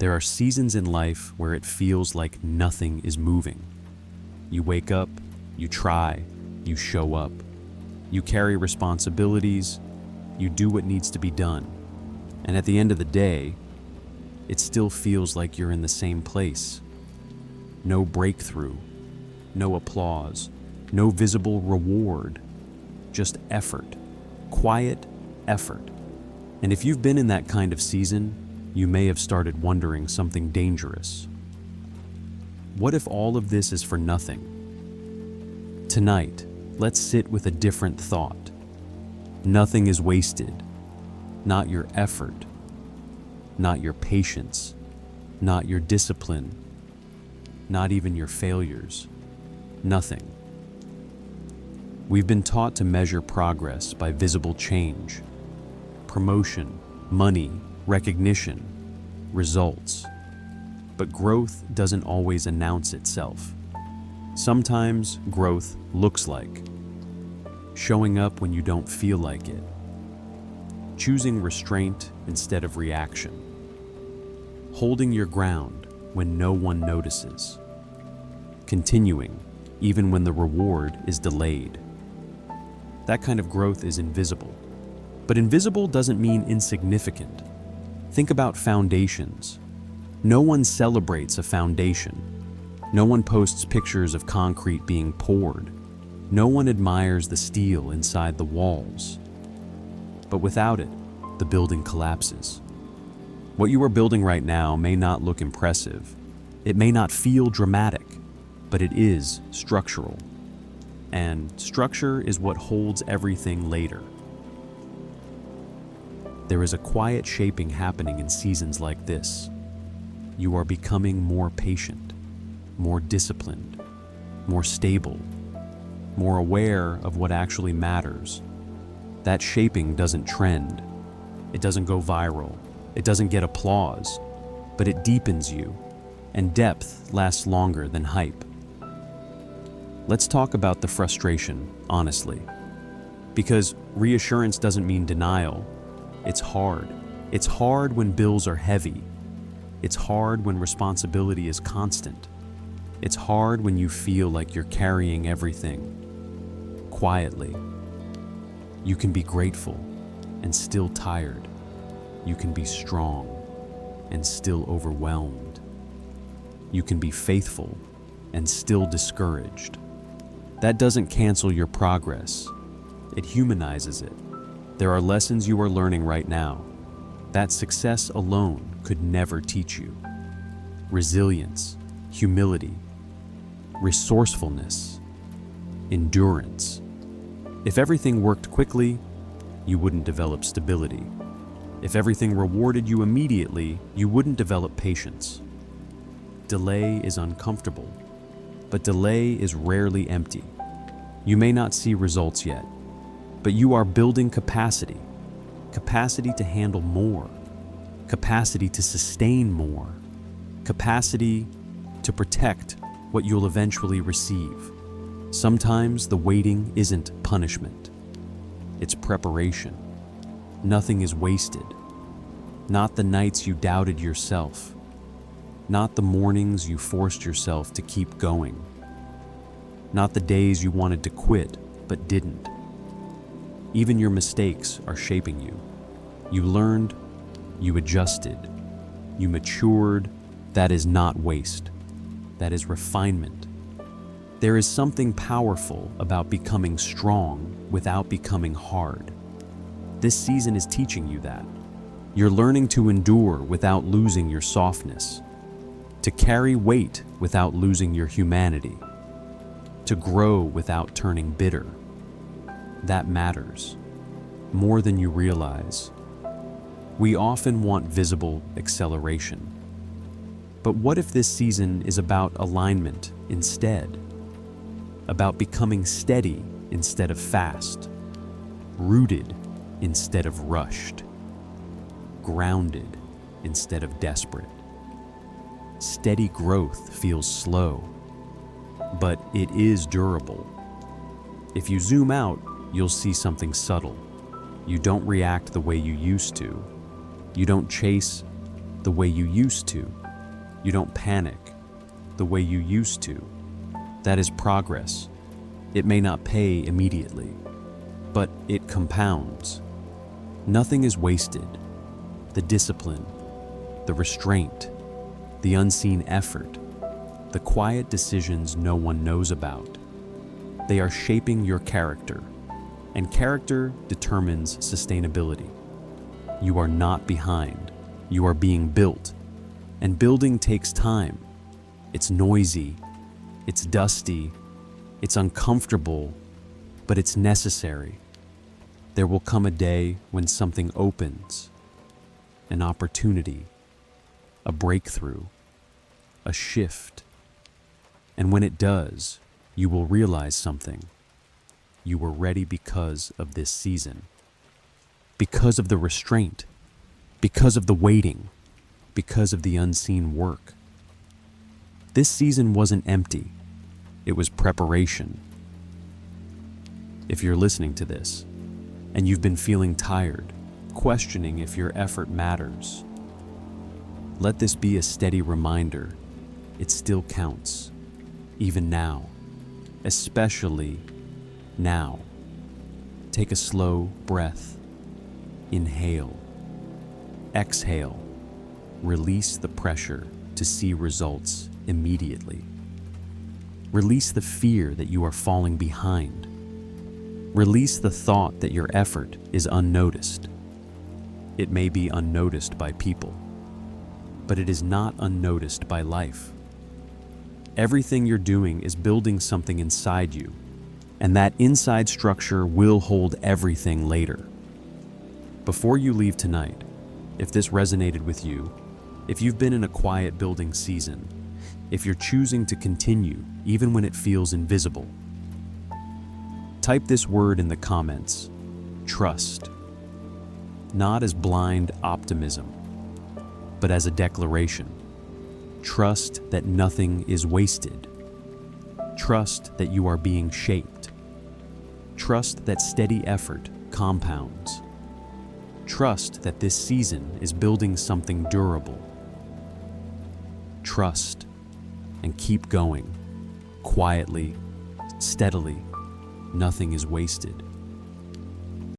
There are seasons in life where it feels like nothing is moving. You wake up, you try, you show up. You carry responsibilities, you do what needs to be done. And at the end of the day, it still feels like you're in the same place. No breakthrough, no applause, no visible reward, just effort, quiet effort. And if you've been in that kind of season, you may have started wondering something dangerous. What if all of this is for nothing? Tonight, let's sit with a different thought. Nothing is wasted. Not your effort, not your patience, not your discipline, not even your failures. Nothing. We've been taught to measure progress by visible change, promotion, money, recognition, results. But growth doesn't always announce itself. Sometimes growth looks like showing up when you don't feel like it, choosing restraint instead of reaction, holding your ground when no one notices, continuing even when the reward is delayed. That kind of growth is invisible. But invisible doesn't mean insignificant. Think about foundations. No one celebrates a foundation. No one posts pictures of concrete being poured. No one admires the steel inside the walls. But without it, the building collapses. What you are building right now may not look impressive. It may not feel dramatic, but it is structural. And structure is what holds everything later. There is a quiet shaping happening in seasons like this. You are becoming more patient, more disciplined, more stable, more aware of what actually matters. That shaping doesn't trend. It doesn't go viral. It doesn't get applause, but it deepens you, and depth lasts longer than hype. Let's talk about the frustration, honestly. Because reassurance doesn't mean denial. It's hard. It's hard when bills are heavy. It's hard when responsibility is constant. It's hard when you feel like you're carrying everything. Quietly. You can be grateful and still tired. You can be strong and still overwhelmed. You can be faithful and still discouraged. That doesn't cancel your progress. It humanizes it. There are lessons you are learning right now that success alone could never teach you. Resilience, humility, resourcefulness, endurance. If everything worked quickly, you wouldn't develop stability. If everything rewarded you immediately, you wouldn't develop patience. Delay is uncomfortable, but delay is rarely empty. You may not see results yet, but you are building capacity. Capacity to handle more. Capacity to sustain more. Capacity to protect what you'll eventually receive. Sometimes the waiting isn't punishment. It's preparation. Nothing is wasted. Not the nights you doubted yourself. Not the mornings you forced yourself to keep going. Not the days you wanted to quit but didn't. Even your mistakes are shaping you. You learned, you adjusted, you matured. That is not waste. That is refinement. There is something powerful about becoming strong without becoming hard. This season is teaching you that. You're learning to endure without losing your softness, to carry weight without losing your humanity, to grow without turning bitter. That matters, more than you realize. We often want visible acceleration. But what if this season is about alignment instead? About becoming steady instead of fast, rooted instead of rushed, grounded instead of desperate. Steady growth feels slow, but it is durable. If you zoom out, you'll see something subtle. You don't react the way you used to. You don't chase the way you used to. You don't panic the way you used to. That is progress. It may not pay immediately, but it compounds. Nothing is wasted. The discipline, the restraint, the unseen effort, the quiet decisions no one knows about. They are shaping your character, and character determines sustainability. You are not behind. You are being built, and building takes time. It's noisy, it's dusty, it's uncomfortable, but it's necessary. There will come a day when something opens, an opportunity, a breakthrough, a shift. And when it does, you will realize something. You were ready because of this season, because of the restraint, because of the waiting, because of the unseen work. This season wasn't empty. It was preparation. If you're listening to this, and you've been feeling tired, questioning if your effort matters, let this be a steady reminder. It still counts, even now, especially now. Take a slow breath. Inhale. Exhale. Release the pressure to see results immediately. Release the fear that you are falling behind. Release the thought that your effort is unnoticed. It may be unnoticed by people, but it is not unnoticed by life. Everything you're doing is building something inside you, and that inside structure will hold everything later. Before you leave tonight, if this resonated with you, if you've been in a quiet building season, if you're choosing to continue even when it feels invisible, type this word in the comments: trust. Not as blind optimism, but as a declaration. Trust that nothing is wasted. Trust that you are being shaped. Trust that steady effort compounds. Trust that this season is building something durable. Trust, and keep going, quietly, steadily. Nothing is wasted.